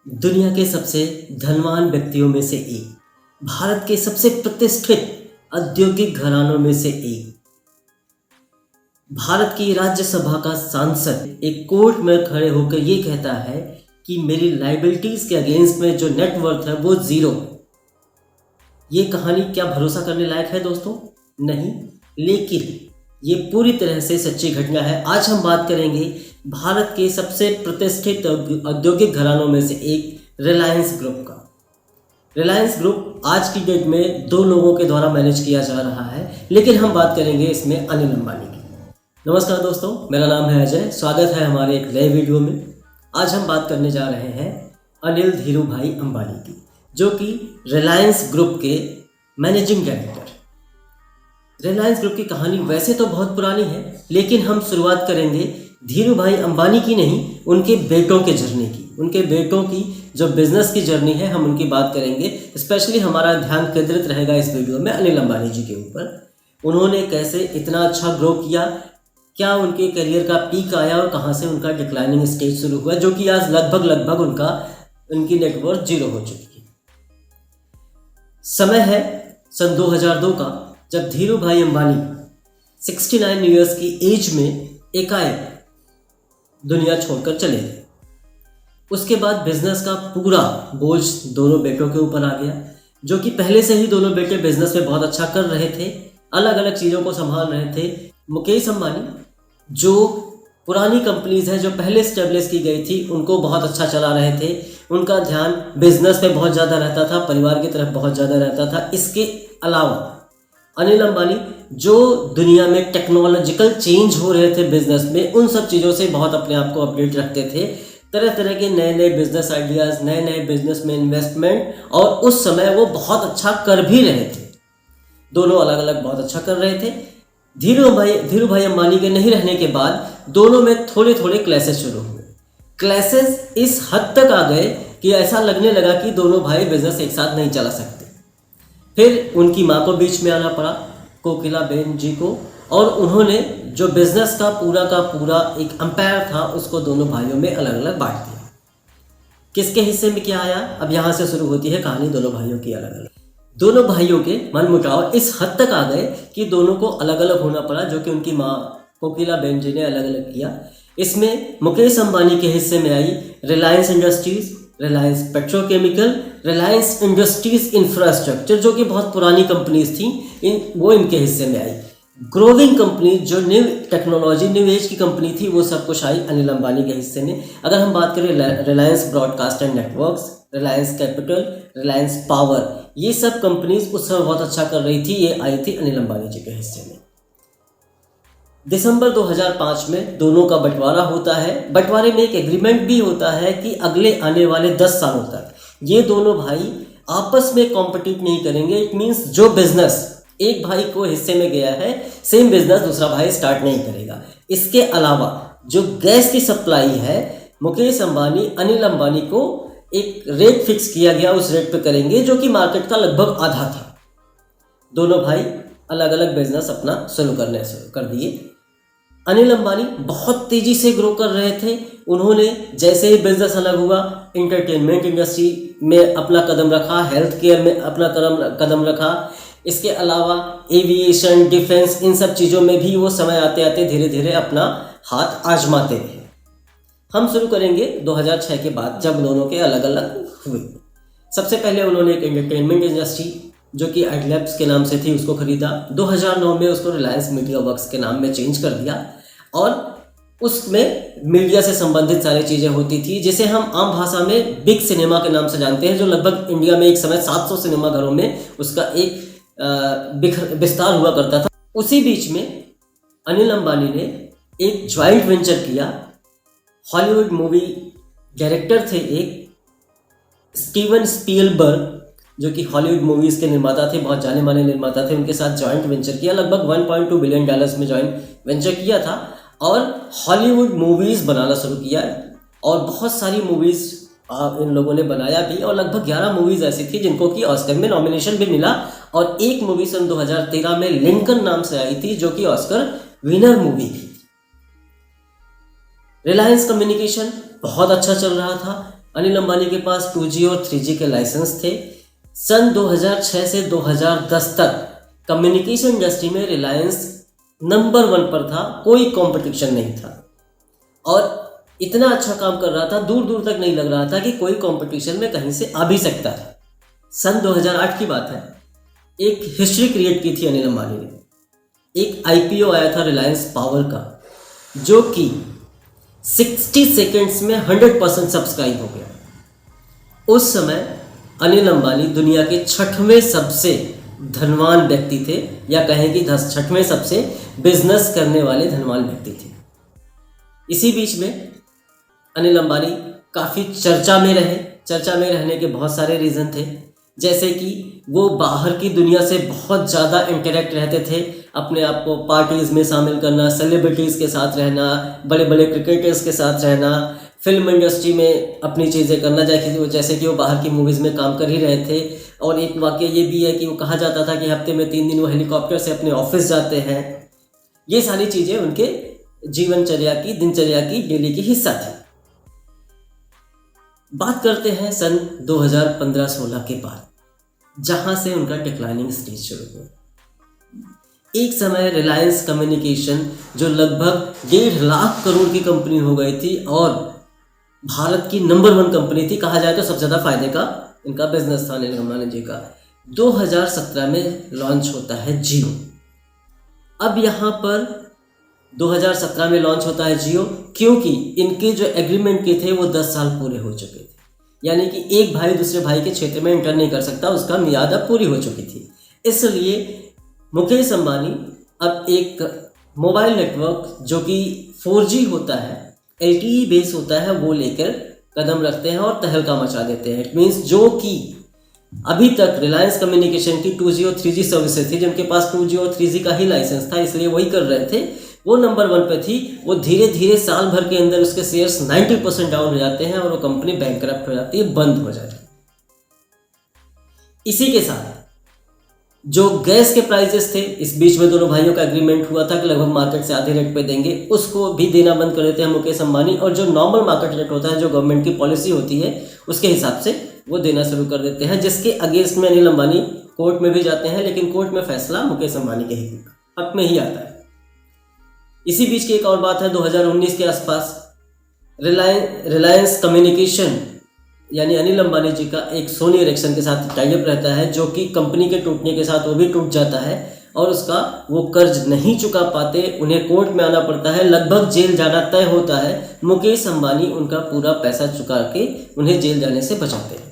दुनिया के सबसे धनवान व्यक्तियों में से एक, भारत के सबसे प्रतिष्ठित औद्योगिक घरानों में से एक, भारत की राज्यसभा का सांसद एक कोर्ट में खड़े होकर ये कहता है कि मेरी लाइबिलिटीज के अगेंस्ट में जो नेटवर्थ है वो जीरो है। ये कहानी क्या भरोसा करने लायक है दोस्तों? नहीं, लेकिन ये पूरी तरह से सच्ची घटना है। आज हम बात करेंगे भारत के सबसे प्रतिष्ठित औद्योगिक घरानों में से एक रिलायंस ग्रुप का। रिलायंस ग्रुप आज की डेट में 2 लोगों के द्वारा मैनेज किया जा रहा है, लेकिन हम बात करेंगे इसमें अनिल अंबानी की। नमस्कार दोस्तों, मेरा नाम है अजय। स्वागत है हमारे एक नए वीडियो में। आज हम बात करने जा रहे हैं अनिल धीरू भाई अंबानी की, जो कि रिलायंस ग्रुप के मैनेजिंग डायरेक्टर। रिलायंस ग्रुप की कहानी वैसे तो बहुत पुरानी है, लेकिन हम शुरुआत करेंगे धीरू भाई अंबानी की नहीं, उनके बेटों के जर्नी की। उनके बेटों की जो बिजनेस की जर्नी है, हम उनकी बात करेंगे। स्पेशली हमारा ध्यान केंद्रित रहेगा इस वीडियो में अनिल अंबानी जी के ऊपर। उन्होंने कैसे इतना अच्छा ग्रो किया, क्या उनके करियर का पीक आया और कहाँ से उनका डिक्लाइनिंग स्टेज शुरू हुआ, जो कि आज लगभग उनकी नेटवर्थ जीरो हो चुकी है। समय है सन 2002 का, जब धीरू भाई अंबानी 69 ईयर्स की एज में एकाएक दुनिया छोड़कर चले गए। उसके बाद बिजनेस का पूरा बोझ दोनों बेटों के ऊपर आ गया, जो कि पहले से ही दोनों बेटे बिजनेस में बहुत अच्छा कर रहे थे, अलग अलग चीज़ों को संभाल रहे थे। मुकेश अंबानी जो पुरानी कंपनीज हैं जो पहले स्टेब्लिश की गई थी, उनको बहुत अच्छा चला रहे थे। उनका ध्यान बिजनेस पे बहुत ज़्यादा रहता था, परिवार की तरफ बहुत ज़्यादा रहता था। इसके अलावा अनिल अंबानी जो दुनिया में टेक्नोलॉजिकल चेंज हो रहे थे बिजनेस में, उन सब चीज़ों से बहुत अपने आप को अपडेट रखते थे। तरह तरह के नए नए बिजनेस आइडियाज़, नए नए बिजनेस में इन्वेस्टमेंट, और उस समय वो बहुत अच्छा कर भी रहे थे। दोनों अलग अलग बहुत अच्छा कर रहे थे। धीरू भाई अंबानी के नहीं रहने के बाद दोनों में थोड़े थोड़े क्लैशेस शुरू हुए। क्लैशेस इस हद तक आ गए कि ऐसा लगने लगा कि दोनों भाई बिजनेस एक साथ नहीं चला सकते। फिर उनकी माँ को बीच में आना पड़ा, कोकिला बेन जी को, और उन्होंने जो बिजनेस का पूरा एक अंपायर था, उसको दोनों भाइयों में अलग अलग बांट दिया। किसके हिस्से में क्या आया, अब यहाँ से शुरू होती है कहानी दोनों भाइयों की अलग अलग। दोनों भाइयों के मनमुटाव इस हद तक आ गए कि दोनों को अलग अलग होना पड़ा, जो कि उनकी माँ कोकिला बेन जी ने अलग अलग किया। इसमें मुकेश अंबानी के हिस्से में आई Reliance Industries, Reliance petrochemical, Reliance Industries infrastructure, जो कि बहुत पुरानी कंपनीज थी, वो इनके हिस्से में आई। ग्रोविंग कंपनी जो न्यू टेक्नोलॉजी, न्यू एज की कंपनी थी, वो सब कुछ आई अनिल अंबानी के हिस्से में। अगर हम बात करें Reliance broadcast and networks, Reliance capital, Reliance power, ये सब कंपनीज उस समय बहुत अच्छा कर रही थी, ये आई थी अनिल अंबानी जी के हिस्से में। दिसंबर 2005 में दोनों का बंटवारा होता है। बंटवारे में एक एग्रीमेंट भी होता है कि अगले आने वाले 10 सालों तक ये दोनों भाई आपस में कॉम्पिटिट नहीं करेंगे। इट मीन्स जो बिजनेस एक भाई को हिस्से में गया है, सेम बिजनेस दूसरा भाई स्टार्ट नहीं करेगा। इसके अलावा जो गैस की सप्लाई है, मुकेश अंबानी अनिल अंबानी को एक रेट फिक्स किया गया, उस रेट पे करेंगे, जो कि मार्केट का लगभग आधा था। दोनों भाई अलग अलग बिजनेस अपना शुरू कर दिए। अनिल अंबानी बहुत तेजी से ग्रो कर रहे थे। उन्होंने जैसे ही बिजनेस अलग हुआ, एंटरटेनमेंट इंडस्ट्री में अपना कदम रखा, हेल्थ केयर में अपना कदम रखा। इसके अलावा एविएशन, डिफेंस, इन सब चीज़ों में भी वो समय आते आते धीरे धीरे अपना हाथ आजमाते रहे। हम शुरू करेंगे 2006 के बाद, जब दोनों के अलग अलग हुए। सबसे पहले उन्होंने एक एंटरटेनमेंट इंडस्ट्री जो कि एडलैब्स के नाम से थी, उसको खरीदा। 2009 में उसको रिलायंस मीडिया वर्क्स के नाम में चेंज कर दिया, और उसमें मीडिया से संबंधित सारी चीज़ें होती थी, जिसे हम आम भाषा में बिग सिनेमा के नाम से जानते हैं, जो लगभग इंडिया में एक समय 700 सिनेमा घरों में उसका एक विस्तार हुआ करता था। उसी बीच में अनिल अंबानी ने एक ज्वाइंट वेंचर किया। हॉलीवुड मूवी डायरेक्टर थे एक स्टीवन स्पीलबर्ग, जो कि हॉलीवुड मूवीज़ के निर्माता थे, बहुत जाने माने निर्माता थे। उनके साथ जॉइंट वेंचर किया, लगभग $1.2 बिलियन में जॉइंट वेंचर किया था, और हॉलीवुड मूवीज़ बनाना शुरू किया। और बहुत सारी मूवीज़ इन लोगों ने बनाया भी, और लगभग 11 मूवीज़ ऐसी थी जिनको कि ऑस्कर में नॉमिनेशन भी मिला। और एक मूवी सन 2013 में लिंकन नाम से आई थी, जो कि ऑस्कर विनर मूवी थी। रिलायंस कम्युनिकेशन बहुत अच्छा चल रहा था। अनिल अंबानी के पास 2G और 3G के लाइसेंस थे। सन 2006 से 2010 तक कम्युनिकेशन इंडस्ट्री में रिलायंस नंबर 1 पर था, कोई कंपटीशन नहीं था और इतना अच्छा काम कर रहा था, दूर दूर तक नहीं लग रहा था कि कोई कंपटीशन में कहीं से आ भी सकता था। सन 2008 की बात है, एक हिस्ट्री क्रिएट की थी अनिल अंबानी ने। एक IPO आया था रिलायंस पावर का, जो कि 60 सेकेंड्स में 100% सब्सक्राइब हो गया। उस समय अनिल अंबानी दुनिया के 6वें सबसे धनवान व्यक्ति थे, या कहें कि 6वें सबसे बिजनेस करने वाले धनवान व्यक्ति थे। इसी बीच में अनिल अंबानी काफ़ी चर्चा में रहे। चर्चा में रहने के बहुत सारे रीज़न थे, जैसे कि वो बाहर की दुनिया से बहुत ज़्यादा इंटरेक्ट रहते थे, अपने आप को पार्टीज़ में शामिल करना, सेलिब्रिटीज़ के साथ रहना, बड़े बड़े क्रिकेटर्स के साथ रहना, फिल्म इंडस्ट्री में अपनी चीज़ें करना, जैसे कि वो बाहर की मूवीज़ में काम कर ही रहे थे। और एक वाक़या ये भी है कि वो कहा जाता था कि हफ्ते में 3 दिन वो हेलीकॉप्टर से अपने ऑफिस जाते हैं। ये सारी चीज़ें उनके जीवनचर्या की, दिनचर्या की, डेली की हिस्सा थी। बात करते हैं सन 2015-16 के बाद, जहां से उनका डिक्लाइनिंग स्टेज शुरू हुआ। एक समय रिलायंस कम्युनिकेशन, जो लगभग 1.5 लाख करोड़ की कंपनी हो गई थी और भारत की नंबर 1 कंपनी थी, कहा जाए तो सबसे ज़्यादा फायदे का इनका बिजनेस था अनिल अंबानी जी का। 2017 में लॉन्च होता है जियो। अब यहाँ पर 2017 में लॉन्च होता है जियो, क्योंकि इनके जो एग्रीमेंट के थे वो 10 साल पूरे हो चुके थे। यानी कि एक भाई दूसरे भाई के क्षेत्र में एंटर नहीं कर सकता, उसका मियाद अब पूरी हो चुकी थी। इसलिए मुकेश अंबानी अब एक मोबाइल नेटवर्क जो कि 4G होता है, LTE बेस होता है, वो लेकर कदम रखते हैं और तहलका मचा देते हैं। इट मीन्स जो कि अभी तक रिलायंस कम्युनिकेशन की 2G और 3G सर्विसेज थी, जिनके पास 2G और 3G का ही लाइसेंस था, इसलिए वही कर रहे थे, वो नंबर 1 पे थी। वो धीरे धीरे साल भर के अंदर उसके शेयर्स 90% डाउन हो जाते हैं और वो कंपनी बैंकरप्ट हो जाती है, बंद हो जाती है। इसी के साथ जो गैस के प्राइसेस थे, इस बीच में दोनों भाइयों का एग्रीमेंट हुआ था कि लगभग मार्केट से आधे रेट पे देंगे, उसको भी देना बंद कर देते हैं मुकेश अंबानी। और जो नॉर्मल मार्केट रेट होता है, जो गवर्नमेंट की पॉलिसी होती है, उसके हिसाब से वो देना शुरू कर देते हैं, जिसके अगेंस्ट में अनिल अंबानी कोर्ट में भी जाते हैं, लेकिन कोर्ट में फैसला मुकेश अंबानी के हक में ही आता है। इसी बीच की एक और बात है, 2019 के आसपास रिलायंस कम्युनिकेशन यानी अनिल अंबानी जी का एक सोनी इरेक्शन के साथ टाइप रहता है, जो कि कंपनी के टूटने के साथ वो भी टूट जाता है और उसका वो कर्ज नहीं चुका पाते, उन्हें कोर्ट में आना पड़ता है, लगभग जेल जाना तय होता है। मुकेश अंबानी उनका पूरा पैसा चुका के उन्हें जेल जाने से बचाते हैं।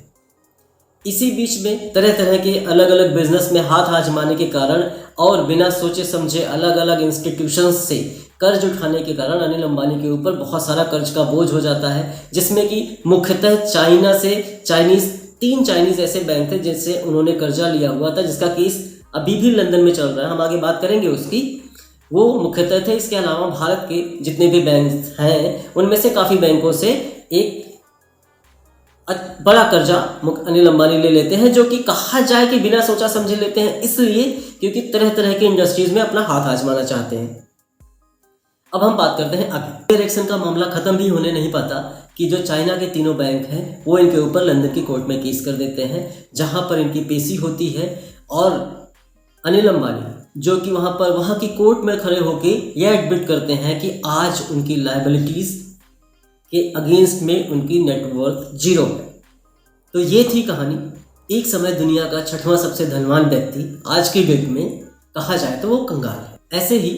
इसी बीच में तरह तरह के अलग अलग बिजनेस में हाथ आजमाने के कारण और बिना सोचे समझे अलग अलग इंस्टीट्यूशंस से कर्ज उठाने के कारण अनिल अंबानी के ऊपर बहुत सारा कर्ज का बोझ हो जाता है, जिसमें कि मुख्यतः चाइना से 3 चाइनीज ऐसे बैंक थे जिनसे उन्होंने कर्जा लिया हुआ था, जिसका केस अभी भी लंदन में चल रहा है, हम आगे बात करेंगे उसकी। वो मुख्यतः थे। इसके अलावा भारत के जितने भी बैंक हैं उनमें से काफ़ी बैंकों से एक बड़ा कर्जा अनिल अंबानी ले लेते हैं, जो कि कहा जाए कि बिना सोचा समझे लेते हैं, इसलिए क्योंकि तरह तरह के इंडस्ट्रीज में अपना हाथ आजमाना चाहते हैं। अब हम बात करते हैं आगे। इलेक्शन का मामला खत्म भी होने नहीं पाता कि जो चाइना के तीनों बैंक हैं वो इनके ऊपर लंदन की कोर्ट में केस कर देते हैं, जहां पर इनकी पेशी होती है और अनिल अंबानी जो कि वहां की कोर्ट में खड़े होकर यह एडमिट करते हैं कि आज उनकी लायबिलिटीज के अगेंस्ट में उनकी नेटवर्थ 0 है। तो ये थी कहानी। एक समय दुनिया का 6वां सबसे धनवान व्यक्ति आज की डेट में कहा जाए तो वो कंगाल है। ऐसे ही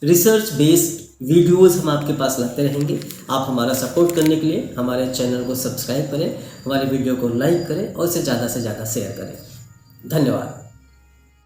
रिसर्च बेस्ड वीडियोस हम आपके पास लाते रहेंगे। आप हमारा सपोर्ट करने के लिए हमारे चैनल को सब्सक्राइब करें, हमारे वीडियो को लाइक करें और इसे ज़्यादा से ज़्यादा शेयर करें। धन्यवाद।